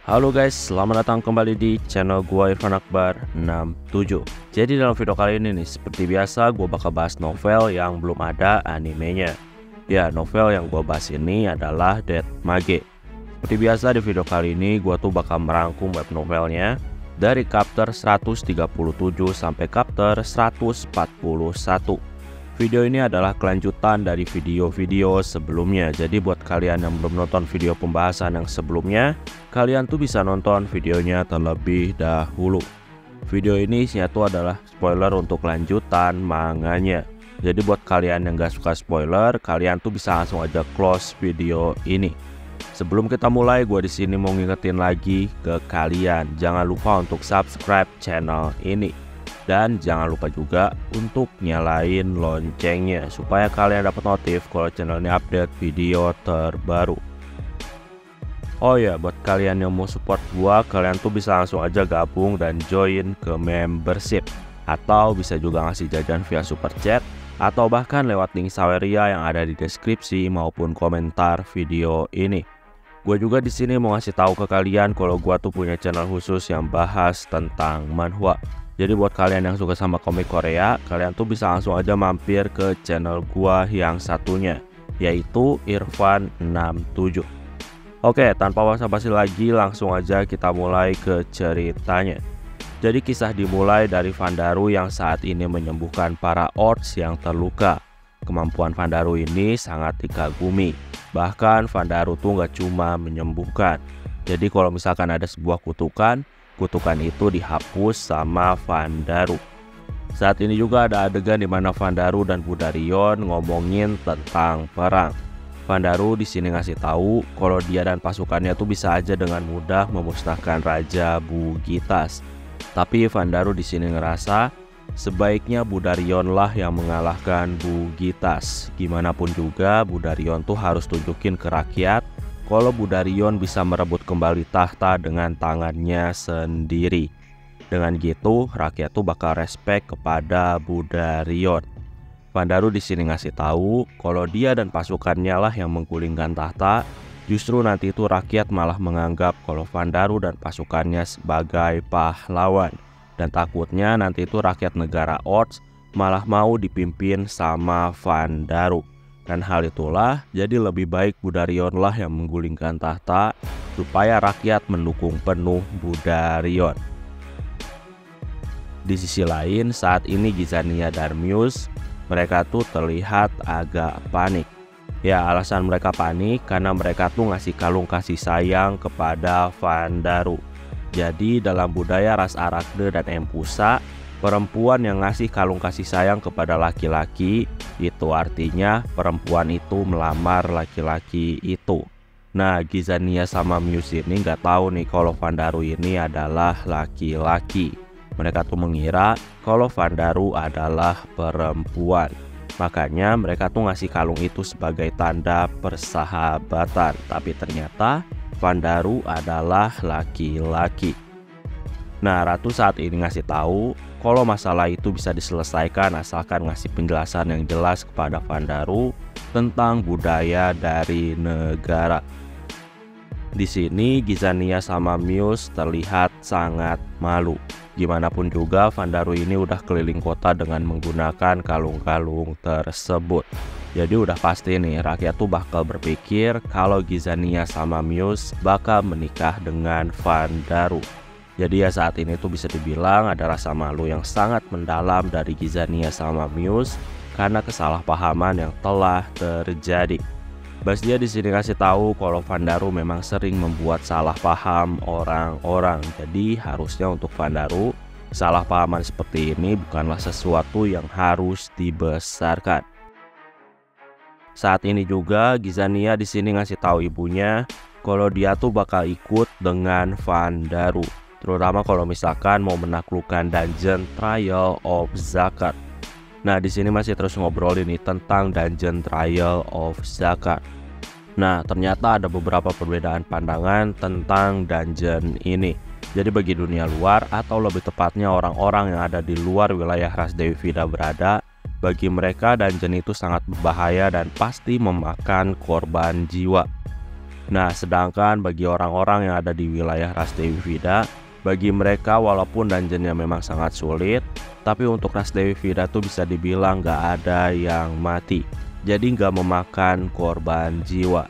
Halo guys, selamat datang kembali di channel gua Irfan Akbar 67. Jadi dalam video kali ini nih, seperti biasa gua bakal bahas novel yang belum ada animenya. Ya, novel yang gua bahas ini adalah Death Mage. Seperti biasa di video kali ini gua tuh bakal merangkum web novelnya dari chapter 137 sampai chapter 141. Video ini adalah kelanjutan dari video-video sebelumnya. Jadi buat kalian yang belum nonton video pembahasan yang sebelumnya, kalian tuh bisa nonton videonya terlebih dahulu. Video ini isinya tuh adalah spoiler untuk lanjutan manganya. Jadi buat kalian yang gak suka spoiler, kalian tuh bisa langsung aja close video ini. Sebelum kita mulai, gue di sini mau ngingetin lagi ke kalian, jangan lupa untuk subscribe channel ini. Dan jangan lupa juga untuk nyalain loncengnya supaya kalian dapat notif kalau channel ini update video terbaru. Oh ya, buat kalian yang mau support gua, kalian tuh bisa langsung aja gabung dan join ke membership, atau bisa juga ngasih jajan via super chat, atau bahkan lewat link Saweria yang ada di deskripsi maupun komentar video ini. Gue juga di sini mau ngasih tahu ke kalian kalau gua tuh punya channel khusus yang bahas tentang manhwa. Jadi buat kalian yang suka sama komik Korea, kalian tuh bisa langsung aja mampir ke channel gua yang satunya, yaitu Irfan 67. Oke, tanpa basa-basi lagi, langsung aja kita mulai ke ceritanya. Jadi kisah dimulai dari Vandaru yang saat ini menyembuhkan para orcs yang terluka. Kemampuan Vandaru ini sangat dikagumi. Bahkan Vandaru tuh gak cuma menyembuhkan. Jadi kalau misalkan ada sebuah kutukan itu dihapus sama Vandaru. Saat ini juga ada adegan di mana Vandaru dan Budarion ngomongin tentang perang. Vandaru di sini ngasih tahu kalau dia dan pasukannya tuh bisa aja dengan mudah memusnahkan Raja Bugitas. Tapi Vandaru di sini ngerasa sebaiknya Budarion lah yang mengalahkan Bugitas. Gimana pun juga Budarion tuh harus tunjukin ke rakyat kalau Budarion bisa merebut kembali tahta dengan tangannya sendiri. Dengan gitu, rakyat tuh bakal respect kepada Budarion. Vandaru di sini ngasih tahu kalau dia dan pasukannya lah yang menggulingkan tahta. Justru nanti itu rakyat malah menganggap kalau Vandaru dan pasukannya sebagai pahlawan. Dan takutnya nanti itu rakyat negara orcs malah mau dipimpin sama Vandaru. Dan hal itulah jadi lebih baik Budarion lah yang menggulingkan tahta supaya rakyat mendukung penuh Budarion. Di sisi lain, saat ini Gizania dan Muse mereka tuh terlihat agak panik. Ya, alasan mereka panik karena mereka tuh ngasih kalung kasih sayang kepada Vandaru. Jadi dalam budaya ras Arachne dan Empusa, perempuan yang ngasih kalung kasih sayang kepada laki-laki itu artinya perempuan itu melamar laki-laki itu. Nah, Gizania sama Muse ini nggak tahu nih kalau Vandaru ini adalah laki-laki. Mereka tuh mengira kalau Vandaru adalah perempuan. Makanya mereka tuh ngasih kalung itu sebagai tanda persahabatan. Tapi ternyata Vandaru adalah laki-laki. Nah, Ratu saat ini ngasih tahu kalau masalah itu bisa diselesaikan asalkan ngasih penjelasan yang jelas kepada Vandaru tentang budaya dari negara. Di sini Gizania sama Muse terlihat sangat malu. Gimana pun juga Vandaru ini udah keliling kota dengan menggunakan kalung-kalung tersebut. Jadi udah pasti nih rakyat tuh bakal berpikir kalau Gizania sama Muse bakal menikah dengan Vandaru. Jadi ya saat ini tuh bisa dibilang ada rasa malu yang sangat mendalam dari Gizania sama Muse karena kesalahpahaman yang telah terjadi. Bastia di sini kasih tahu kalau Vandaru memang sering membuat salah paham orang-orang. Jadi harusnya untuk Vandaru kesalahpahaman seperti ini bukanlah sesuatu yang harus dibesarkan. Saat ini juga Gizania di sini ngasih tahu ibunya kalau dia tuh bakal ikut dengan Vandaru. Terutama kalau misalkan mau menaklukkan dungeon Trial of Zakat. Nah, di sini masih terus ngobrolin nih tentang dungeon Trial of Zakat. Nah, ternyata ada beberapa perbedaan pandangan tentang dungeon ini. Jadi bagi dunia luar atau lebih tepatnya orang-orang yang ada di luar wilayah ras Dewi Vida berada, bagi mereka dungeon itu sangat berbahaya dan pasti memakan korban jiwa. Nah, sedangkan bagi orang-orang yang ada di wilayah Ras Dewi Vida, bagi mereka walaupun dungeonnya memang sangat sulit, tapi untuk Ras Dewi Vida tuh bisa dibilang gak ada yang mati. Jadi gak memakan korban jiwa.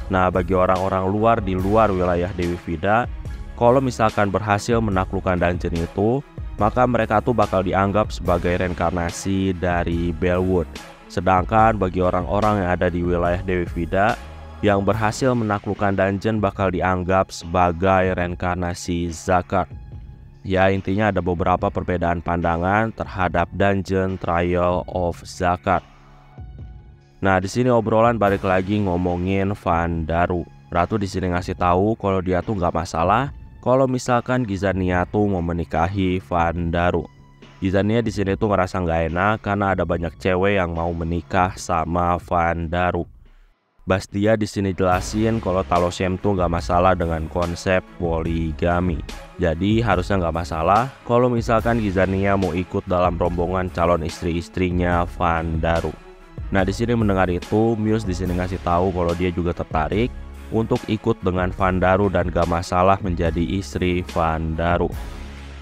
Nah, bagi orang-orang luar di luar wilayah Dewi Vida, kalau misalkan berhasil menaklukkan dungeon itu, maka mereka tuh bakal dianggap sebagai reinkarnasi dari Bellwood. Sedangkan bagi orang-orang yang ada di wilayah Dewi Vida yang berhasil menaklukkan dungeon bakal dianggap sebagai reinkarnasi Zakar. Ya, intinya ada beberapa perbedaan pandangan terhadap dungeon Trial of Zakar. Nah, di sini obrolan balik lagi ngomongin Vandaru. Ratu di sini ngasih tahu kalau dia tuh nggak masalah kalau misalkan Gizania tuh mau menikahi Vandaru. Gizania di sini tuh ngerasa nggak enak karena ada banyak cewek yang mau menikah sama Vandaru. Bastia di sini jelasin kalau Talosem tuh nggak masalah dengan konsep poligami. Jadi harusnya nggak masalah kalau misalkan Gizania mau ikut dalam rombongan calon istri-istrinya Vandaru. Nah, di sini mendengar itu, Muse di sini ngasih tahu kalau dia juga tertarik untuk ikut dengan Vandaru dan gak masalah menjadi istri Vandaru.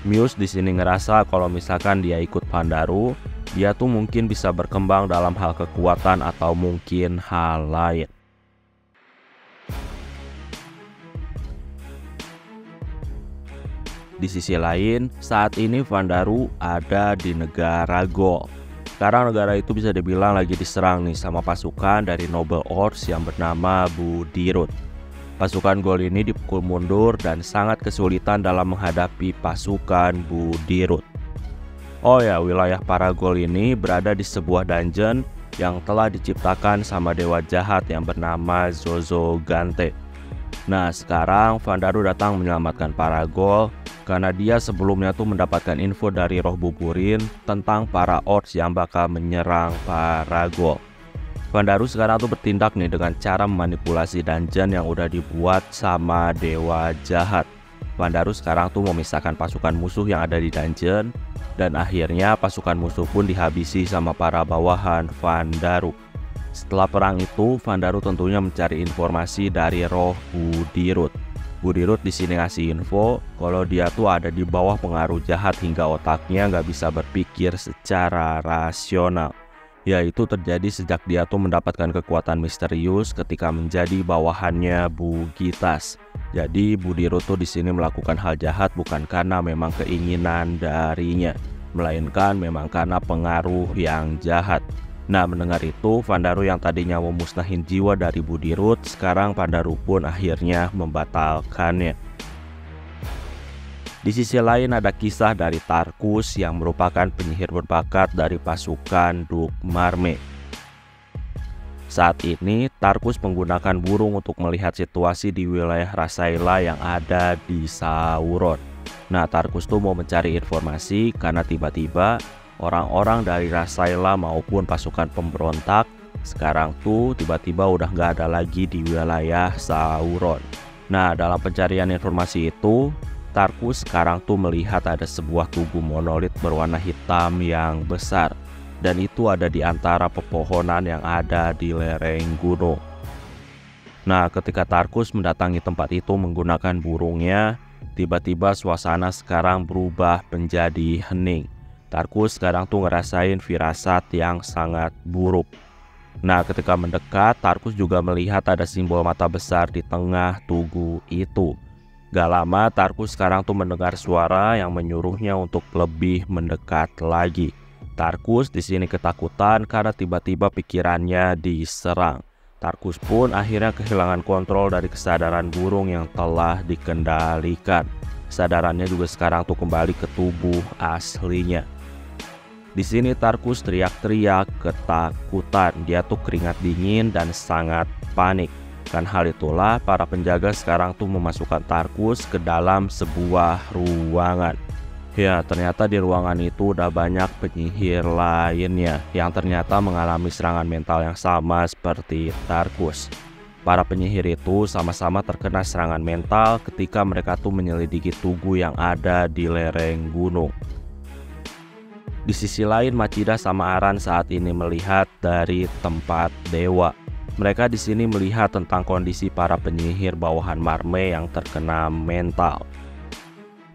Muse di sini ngerasa kalau misalkan dia ikut Vandaru, dia tuh mungkin bisa berkembang dalam hal kekuatan atau mungkin hal lain. Di sisi lain, saat ini Vandaru ada di negara Gol. Sekarang negara itu bisa dibilang lagi diserang nih sama pasukan dari Noble Orcs yang bernama Budirut. Pasukan Gol ini dipukul mundur dan sangat kesulitan dalam menghadapi pasukan Budirut. Oh ya, wilayah para Gol ini berada di sebuah dungeon yang telah diciptakan sama dewa jahat yang bernama Zozo Gante. Nah, sekarang Vandaru datang menyelamatkan para Gol karena dia sebelumnya tuh mendapatkan info dari roh Buburin tentang para orcs yang bakal menyerang para Gol. Vandaru sekarang tuh bertindak nih dengan cara memanipulasi dungeon yang udah dibuat sama dewa jahat. Vandaru sekarang tuh memisahkan pasukan musuh yang ada di dungeon, dan akhirnya pasukan musuh pun dihabisi sama para bawahan Vandaru. Setelah perang itu, Vandaru tentunya mencari informasi dari roh Budirut. Budirut di sini ngasih info kalau dia tuh ada di bawah pengaruh jahat hingga otaknya nggak bisa berpikir secara rasional. Ya, itu terjadi sejak dia tuh mendapatkan kekuatan misterius ketika menjadi bawahannya Bugitas. Jadi Budirut tuh di sini melakukan hal jahat bukan karena memang keinginan darinya, melainkan memang karena pengaruh yang jahat. Nah, mendengar itu, Vandaru yang tadinya memusnahin jiwa dari Budirut, sekarang Vandaru pun akhirnya membatalkannya. Di sisi lain ada kisah dari Tarkus yang merupakan penyihir berbakat dari pasukan Dukmarme. Saat ini, Tarkus menggunakan burung untuk melihat situasi di wilayah Rasaila yang ada di Sauron. Nah, Tarkus tuh mau mencari informasi karena tiba-tiba orang-orang dari Rasaila maupun pasukan pemberontak sekarang tuh tiba-tiba udah gak ada lagi di wilayah Sauron. Nah, dalam pencarian informasi itu, Tarkus sekarang tuh melihat ada sebuah tubuh monolit berwarna hitam yang besar, dan itu ada di antara pepohonan yang ada di lereng gunung. Nah, ketika Tarkus mendatangi tempat itu menggunakan burungnya, tiba-tiba suasana sekarang berubah menjadi hening. Tarkus sekarang tuh ngerasain firasat yang sangat buruk. Nah, ketika mendekat, Tarkus juga melihat ada simbol mata besar di tengah tugu itu. Gak lama, Tarkus sekarang tuh mendengar suara yang menyuruhnya untuk lebih mendekat lagi. Tarkus di sini ketakutan karena tiba-tiba pikirannya diserang. Tarkus pun akhirnya kehilangan kontrol dari kesadaran burung yang telah dikendalikan. Kesadarannya juga sekarang tuh kembali ke tubuh aslinya. Di sini Tarkus teriak-teriak ketakutan, dia tuh keringat dingin dan sangat panik. Kan hal itulah para penjaga sekarang tuh memasukkan Tarkus ke dalam sebuah ruangan. Ya, ternyata di ruangan itu udah banyak penyihir lainnya yang ternyata mengalami serangan mental yang sama seperti Tarkus. Para penyihir itu sama-sama terkena serangan mental ketika mereka tuh menyelidiki tugu yang ada di lereng gunung. Di sisi lain, Machida sama Aran saat ini melihat dari tempat dewa. Mereka di sini melihat tentang kondisi para penyihir bawahan Marmee yang terkena mental.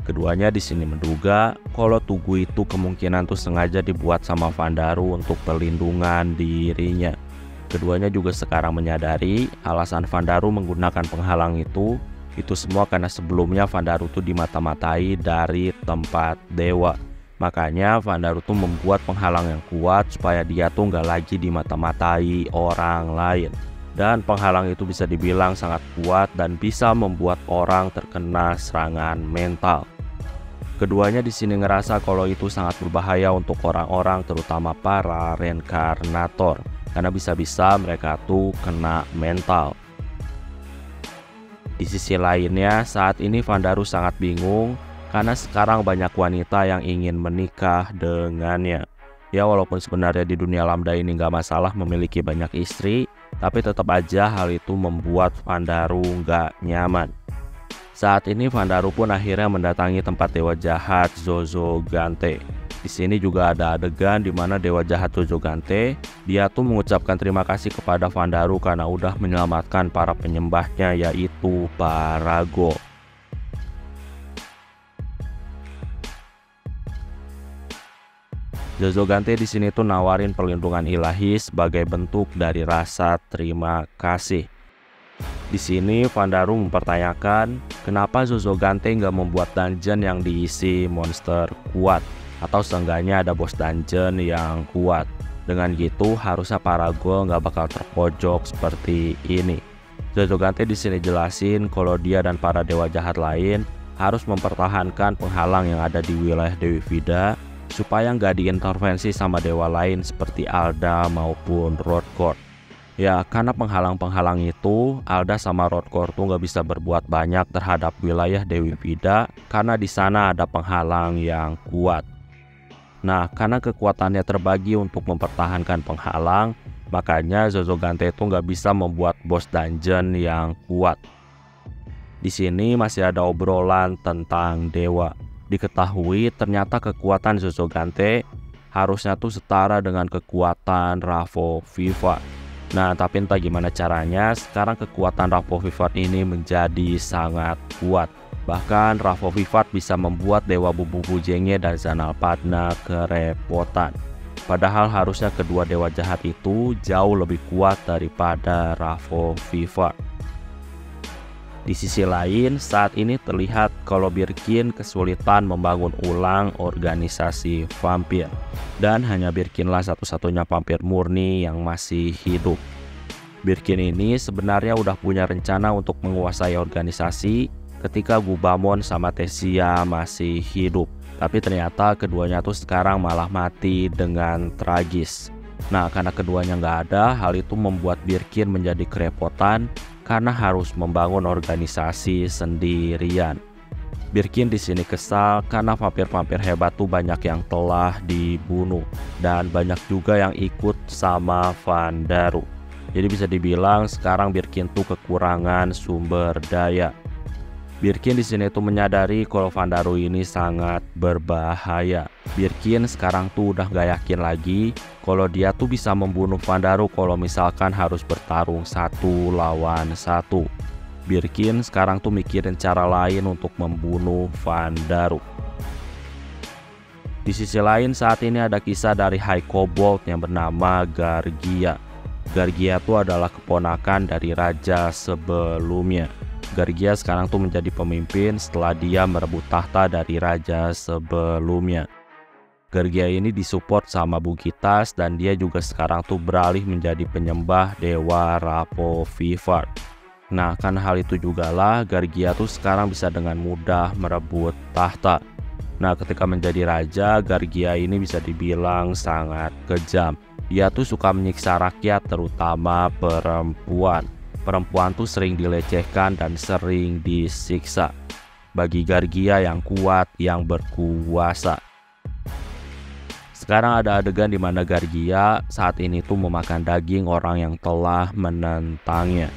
Keduanya di sini menduga kalau tugu itu kemungkinan tuh sengaja dibuat sama Vandaru untuk perlindungan dirinya. Keduanya juga sekarang menyadari alasan Vandaru menggunakan penghalang itu semua karena sebelumnya Vandaru tuh dimata-matai dari tempat dewa. Makanya Vandaru tuh membuat penghalang yang kuat supaya dia tuh nggak lagi dimata-matai orang lain. Dan penghalang itu bisa dibilang sangat kuat dan bisa membuat orang terkena serangan mental. Keduanya di sini ngerasa kalau itu sangat berbahaya untuk orang-orang, terutama para reinkarnator, karena bisa-bisa mereka tuh kena mental. Di sisi lainnya, saat ini Vandaru sangat bingung karena sekarang banyak wanita yang ingin menikah dengannya. Ya, walaupun sebenarnya di dunia Lambda ini nggak masalah memiliki banyak istri, tapi tetap aja hal itu membuat Vandaru nggak nyaman. Saat ini Vandaru pun akhirnya mendatangi tempat dewa jahat Zozogante. Di sini juga ada adegan di mana dewa jahat Zozogante dia tuh mengucapkan terima kasih kepada Vandaru karena udah menyelamatkan para penyembahnya, yaitu Parago. Zozogante di sini tuh nawarin perlindungan ilahi sebagai bentuk dari rasa terima kasih. Di sini Vandaru mempertanyakan kenapa Zozogante nggak membuat dungeon yang diisi monster kuat, atau seenggaknya ada bos dungeon yang kuat. Dengan gitu harusnya Parago nggak bakal terpojok seperti ini. Zozogante di sini jelasin kalau dia dan para dewa jahat lain harus mempertahankan penghalang yang ada di wilayah Dewi Vida supaya nggak diintervensi sama dewa lain seperti Alda maupun Rodgord. Ya, karena penghalang-penghalang itu, Alda sama Rodgord tuh nggak bisa berbuat banyak terhadap wilayah Dewi Vida karena di sana ada penghalang yang kuat. Nah, karena kekuatannya terbagi untuk mempertahankan penghalang, makanya Zozogante itu nggak bisa membuat bos dungeon yang kuat. Di sini masih ada obrolan tentang dewa. Diketahui ternyata kekuatan Zozogante harusnya tuh setara dengan kekuatan Ravo Vivat. Nah, tapi entah gimana caranya, sekarang kekuatan Ravo Vivat ini menjadi sangat kuat. Bahkan Ravo Vivat bisa membuat Dewa Bubu Bujenge dan Zanalpadna kerepotan. Padahal harusnya kedua dewa jahat itu jauh lebih kuat daripada Ravo Vivat. Di sisi lain, saat ini terlihat kalau Birkin kesulitan membangun ulang organisasi vampir. Dan hanya Birkinlah satu-satunya vampir murni yang masih hidup. Birkin ini sebenarnya udah punya rencana untuk menguasai organisasi ketika Gubamon sama Tessia masih hidup. Tapi ternyata keduanya tuh sekarang malah mati dengan tragis. Nah, karena keduanya nggak ada, hal itu membuat Birkin menjadi kerepotan karena harus membangun organisasi sendirian. Birkin di sini kesal karena vampir-vampir hebat tuh banyak yang telah dibunuh dan banyak juga yang ikut sama Vandaru. Jadi bisa dibilang sekarang Birkin tuh kekurangan sumber daya. Birkin di sini tuh menyadari kalau Vandaru ini sangat berbahaya. Birkin sekarang tuh udah gak yakin lagi kalau dia tuh bisa membunuh Vandaru kalau misalkan harus bertarung 1 lawan 1. Birkin sekarang tuh mikirin cara lain untuk membunuh Vandaru. Di sisi lain saat ini ada kisah dari High Kobold yang bernama Gargia. Gargia tuh adalah keponakan dari raja sebelumnya. Gargia sekarang tuh menjadi pemimpin setelah dia merebut tahta dari raja sebelumnya. Gargia ini disupport sama Bugitas dan dia juga sekarang tuh beralih menjadi penyembah dewa Ravo Vivat. Nah, karena hal itu jugalah Gargia tuh sekarang bisa dengan mudah merebut tahta. Nah, ketika menjadi raja, Gargia ini bisa dibilang sangat kejam. Dia tuh suka menyiksa rakyat, terutama perempuan. Perempuan tuh sering dilecehkan dan sering disiksa. Bagi Gargia yang kuat, yang berkuasa. Sekarang ada adegan di mana Gargia saat ini tuh memakan daging orang yang telah menentangnya.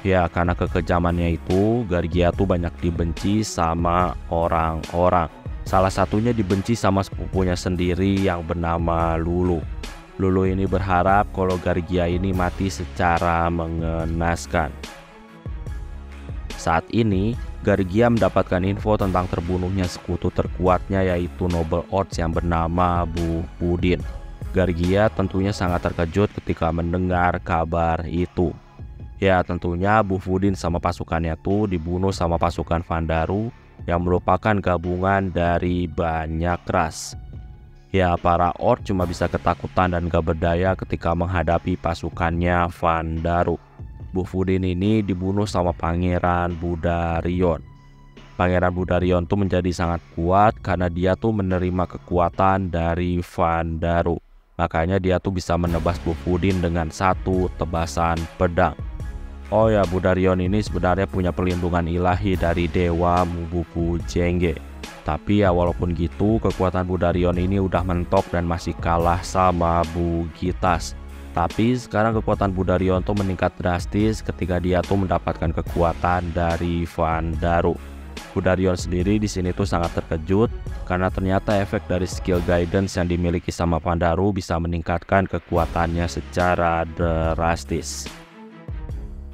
Ya, karena kekejamannya itu, Gargia tuh banyak dibenci sama orang-orang. Salah satunya dibenci sama sepupunya sendiri yang bernama Lulu. Lulu ini berharap kalau Gargia ini mati secara mengenaskan. Saat ini, Gargia mendapatkan info tentang terbunuhnya sekutu terkuatnya yaitu Noble Orcs yang bernama Bufudin. Gargia tentunya sangat terkejut ketika mendengar kabar itu. Ya tentunya Bufudin sama pasukannya tuh dibunuh sama pasukan Vandaru yang merupakan gabungan dari banyak ras. Ya para Orc cuma bisa ketakutan dan gak berdaya ketika menghadapi pasukannya Vandaru. Bufudin ini dibunuh sama Pangeran Budarion. Pangeran Budarion tuh menjadi sangat kuat karena dia tuh menerima kekuatan dari Vandaru. Makanya dia tuh bisa menebas Bufudin dengan satu tebasan pedang. Oh ya, Budarion ini sebenarnya punya perlindungan ilahi dari dewa Mububu Jengge. Tapi ya walaupun gitu, kekuatan Budarion ini udah mentok dan masih kalah sama Bugitas. Tapi sekarang kekuatan Budarion tuh meningkat drastis ketika dia tuh mendapatkan kekuatan dari Vandaru. Budarion sendiri di sini tuh sangat terkejut karena ternyata efek dari skill guidance yang dimiliki sama Vandaru bisa meningkatkan kekuatannya secara drastis.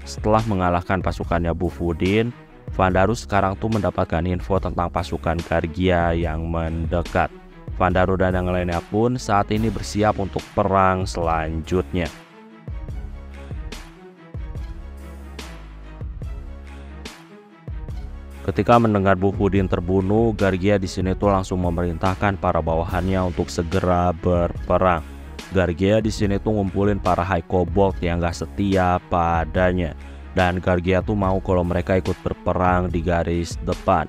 Setelah mengalahkan pasukannya Bufudin, Vandaru sekarang tuh mendapatkan info tentang pasukan Gargia yang mendekat. Vandaru dan yang lainnya pun saat ini bersiap untuk perang selanjutnya. Ketika mendengar Bufudin terbunuh, Gargia di sini tuh langsung memerintahkan para bawahannya untuk segera berperang. Gargia di sini tuh ngumpulin para High Kobold yang gak setia padanya. Dan Gargia tuh mau kalau mereka ikut berperang di garis depan.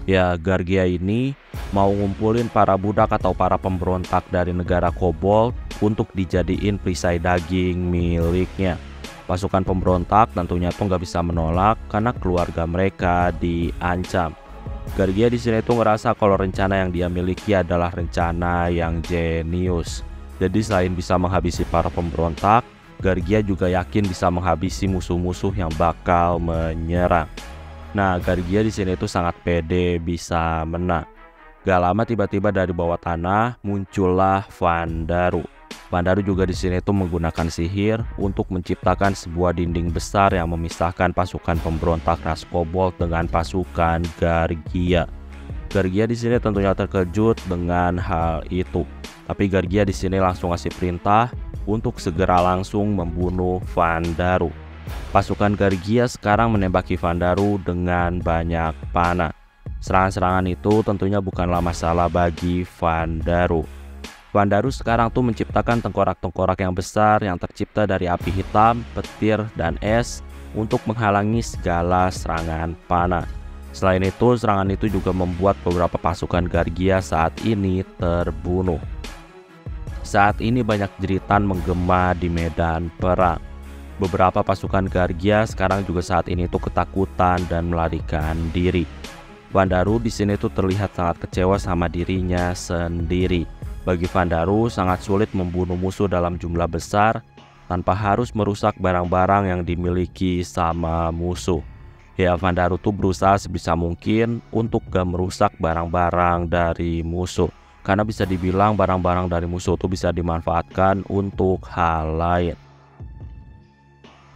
Ya Gargia ini mau ngumpulin para budak atau para pemberontak dari negara Kobold untuk dijadiin perisai daging miliknya. Pasukan pemberontak tentunya tuh nggak bisa menolak karena keluarga mereka diancam. Gargia di sini tuh ngerasa kalau rencana yang dia miliki adalah rencana yang jenius. Jadi selain bisa menghabisi para pemberontak, Gargia juga yakin bisa menghabisi musuh-musuh yang bakal menyerang. Nah, Gargia di sini tuh sangat pede bisa menang. Gak lama tiba-tiba dari bawah tanah muncullah Vandaru. Vandaru juga di sini tuh menggunakan sihir untuk menciptakan sebuah dinding besar yang memisahkan pasukan pemberontak ras Kobold dengan pasukan Gargia. Gargia di sini tentunya terkejut dengan hal itu. Tapi Gargia di sini langsung ngasih perintah untuk segera langsung membunuh Vandaru. Pasukan Gargia sekarang menembaki Vandaru dengan banyak panah. Serangan-serangan itu tentunya bukanlah masalah bagi Vandaru. Vandaru sekarang tuh menciptakan tengkorak-tengkorak yang besar yang tercipta dari api hitam, petir, dan es untuk menghalangi segala serangan panah. Selain itu, serangan itu juga membuat beberapa pasukan Gargia saat ini terbunuh. Saat ini banyak jeritan menggema di medan perang. Beberapa pasukan Gargia sekarang juga saat ini tuh ketakutan dan melarikan diri. Vandaru di sini tuh terlihat sangat kecewa sama dirinya sendiri. Bagi Vandaru sangat sulit membunuh musuh dalam jumlah besar tanpa harus merusak barang-barang yang dimiliki sama musuh. Ya Vandaru tuh berusaha sebisa mungkin untuk gak merusak barang-barang dari musuh. Karena bisa dibilang barang-barang dari musuh itu bisa dimanfaatkan untuk hal lain.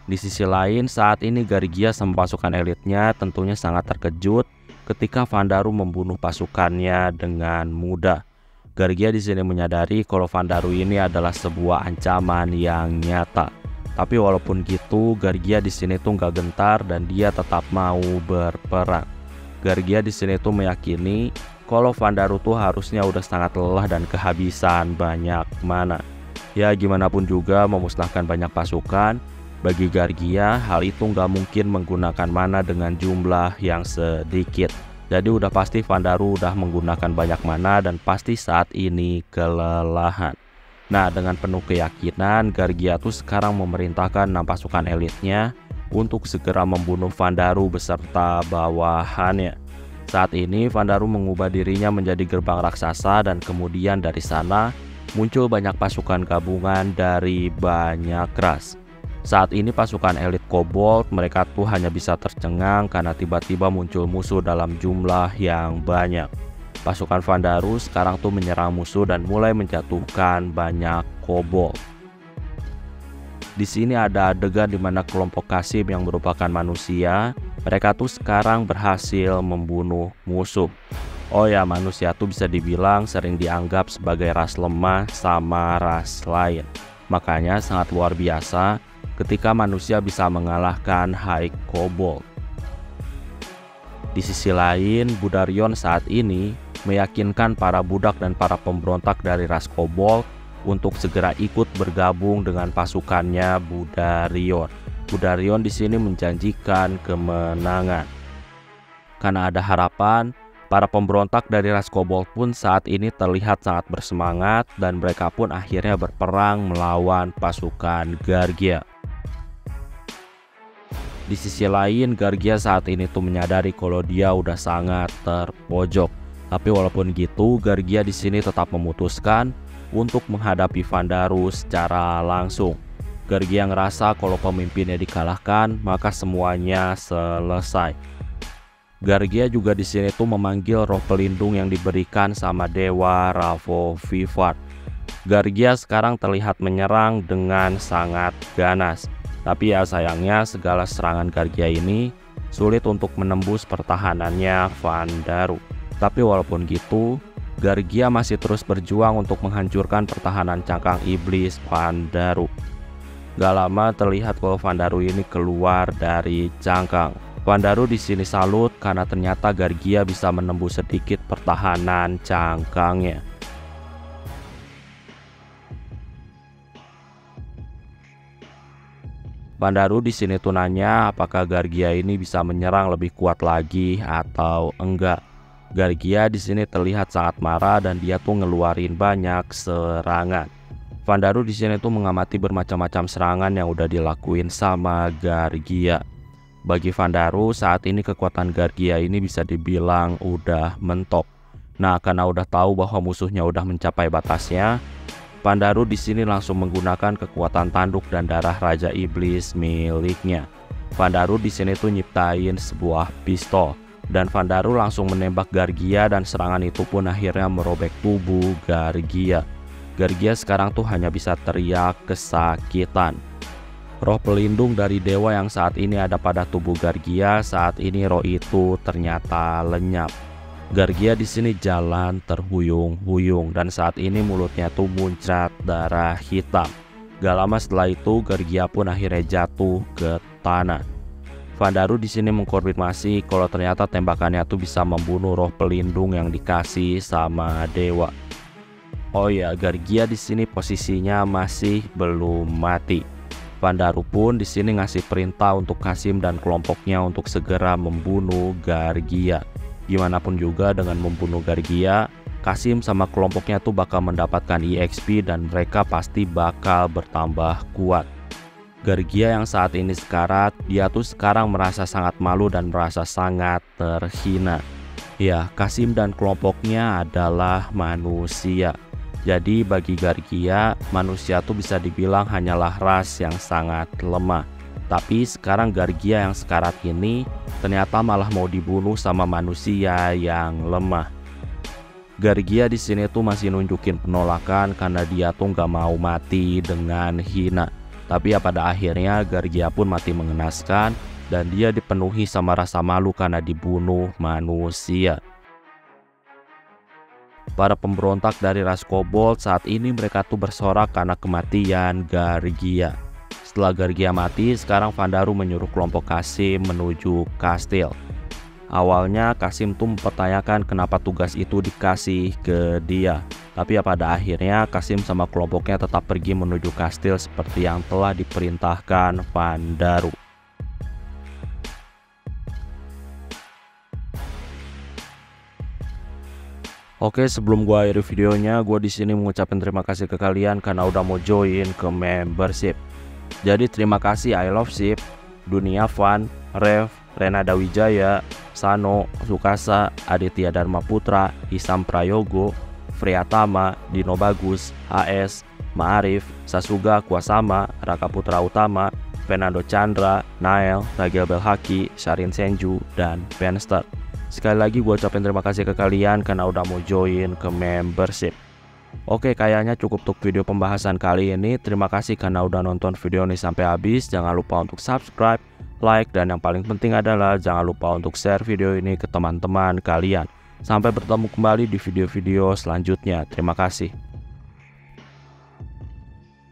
Di sisi lain, saat ini Gargia sama pasukan elitnya tentunya sangat terkejut ketika Vandaru membunuh pasukannya dengan mudah. Gargia di sini menyadari kalau Vandaru ini adalah sebuah ancaman yang nyata. Tapi walaupun gitu, Gargia di sini tuh nggak gentar dan dia tetap mau berperang. Gargia di sini tuh meyakini kalau Vandaru tuh harusnya udah sangat lelah dan kehabisan banyak mana. Ya gimana pun juga memusnahkan banyak pasukan, bagi Gargia hal itu nggak mungkin menggunakan mana dengan jumlah yang sedikit. Jadi udah pasti Vandaru udah menggunakan banyak mana dan pasti saat ini kelelahan. Nah dengan penuh keyakinan Gargia tuh sekarang memerintahkan 6 pasukan elitnya untuk segera membunuh Vandaru beserta bawahannya. Saat ini Vandaru mengubah dirinya menjadi gerbang raksasa dan kemudian dari sana muncul banyak pasukan gabungan dari banyak ras. Saat ini pasukan elit Kobold mereka tuh hanya bisa tercengang karena tiba-tiba muncul musuh dalam jumlah yang banyak. Pasukan Vandaru sekarang tuh menyerang musuh dan mulai menjatuhkan banyak kobold. Di sini ada adegan di mana kelompok Kasim yang merupakan manusia, mereka tuh sekarang berhasil membunuh musuh. Oh ya, manusia tuh bisa dibilang sering dianggap sebagai ras lemah sama ras lain. Makanya sangat luar biasa ketika manusia bisa mengalahkan High Kobold. Di sisi lain, Budarion saat ini meyakinkan para budak dan para pemberontak dari ras Kobold untuk segera ikut bergabung dengan pasukannya Budarion. Budarion di sini menjanjikan kemenangan. Karena ada harapan, para pemberontak dari ras Kobold pun saat ini terlihat sangat bersemangat dan mereka pun akhirnya berperang melawan pasukan Gargia. Di sisi lain, Gargia saat ini tuh menyadari kalau dia udah sangat terpojok. Tapi walaupun gitu, Gargia di sini tetap memutuskan untuk menghadapi Vandaru secara langsung. Gargia ngerasa kalau pemimpinnya dikalahkan, maka semuanya selesai. Gargia juga di sini tuh memanggil roh pelindung yang diberikan sama dewa Ravo Vivat. Gargia sekarang terlihat menyerang dengan sangat ganas. Tapi ya sayangnya segala serangan Gargia ini sulit untuk menembus pertahanannya Vandaru. Tapi walaupun gitu, Gargia masih terus berjuang untuk menghancurkan pertahanan cangkang iblis Vandaru. Gak lama terlihat kalau Vandaru ini keluar dari cangkang. Vandaru di sini salut karena ternyata Gargia bisa menembus sedikit pertahanan cangkangnya. Vandaru di sini tuh nanya apakah Gargia ini bisa menyerang lebih kuat lagi atau enggak. Gargia di sini terlihat sangat marah dan dia tuh ngeluarin banyak serangan. Vandaru di sini tuh mengamati bermacam-macam serangan yang udah dilakuin sama Gargia. Bagi Vandaru saat ini kekuatan Gargia ini bisa dibilang udah mentok. Nah, karena udah tahu bahwa musuhnya udah mencapai batasnya, Vandaru di sini langsung menggunakan kekuatan tanduk dan darah Raja Iblis miliknya. Vandaru di sini tuh nyiptain sebuah pistol dan Vandaru langsung menembak Gargia dan serangan itu pun akhirnya merobek tubuh Gargia. Gargia sekarang tuh hanya bisa teriak kesakitan. Roh pelindung dari dewa yang saat ini ada pada tubuh Gargia, saat ini roh itu ternyata lenyap. Gargia di sini jalan terhuyung-huyung dan saat ini mulutnya tuh muncrat darah hitam. Gak lama setelah itu Gargia pun akhirnya jatuh ke tanah. Vandaru di sini mengkonfirmasi kalau ternyata tembakannya tuh bisa membunuh roh pelindung yang dikasih sama dewa. Oh ya, Gargia di sini posisinya masih belum mati. Vandaru pun di sini ngasih perintah untuk Kasim dan kelompoknya untuk segera membunuh Gargia. Gimana pun juga dengan membunuh Gargia, Kasim sama kelompoknya tuh bakal mendapatkan EXP dan mereka pasti bakal bertambah kuat. Gargia yang saat ini sekarat, dia tuh sekarang merasa sangat malu dan merasa sangat terhina. Ya, Kasim dan kelompoknya adalah manusia. Jadi bagi Gargia, manusia tuh bisa dibilang hanyalah ras yang sangat lemah. Tapi sekarang Gargia yang sekarat ini ternyata malah mau dibunuh sama manusia yang lemah. Gargia di sini tuh masih nunjukin penolakan karena dia tuh nggak mau mati dengan hina. Tapi ya pada akhirnya Gargia pun mati mengenaskan dan dia dipenuhi sama rasa malu karena dibunuh manusia. Para pemberontak dari ras Kobold saat ini mereka tuh bersorak karena kematian Gargia. Setelah Gargia mati, sekarang Vandaru menyuruh kelompok Kasim menuju kastil. Awalnya Kasim tuh mempertanyakan kenapa tugas itu dikasih ke dia. Tapi ya pada akhirnya Kasim sama kelompoknya tetap pergi menuju kastil seperti yang telah diperintahkan Vandaru. Oke, sebelum gua akhiri videonya, gua di sini mengucapkan terima kasih ke kalian karena udah mau join ke membership. Jadi terima kasih I Love Ship, Dunia Fun, Rev, Renada Wijaya, Sano, Sukasa, Aditya Dharma Putra, Isam Prayogo, Friyatama, Dino Bagus, AS, Ma'arif, Sasuga Kuasama, Raka Putra Utama, Fernando Chandra, Nael, Ragil Belhaki, Sharin Senju, dan Penster. Sekali lagi gue ucapin terima kasih ke kalian karena udah mau join ke membership. Oke, kayaknya cukup untuk video pembahasan kali ini. Terima kasih karena udah nonton video ini sampai habis. Jangan lupa untuk subscribe, like, dan yang paling penting adalah jangan lupa untuk share video ini ke teman-teman kalian. Sampai bertemu kembali di video-video selanjutnya. Terima kasih.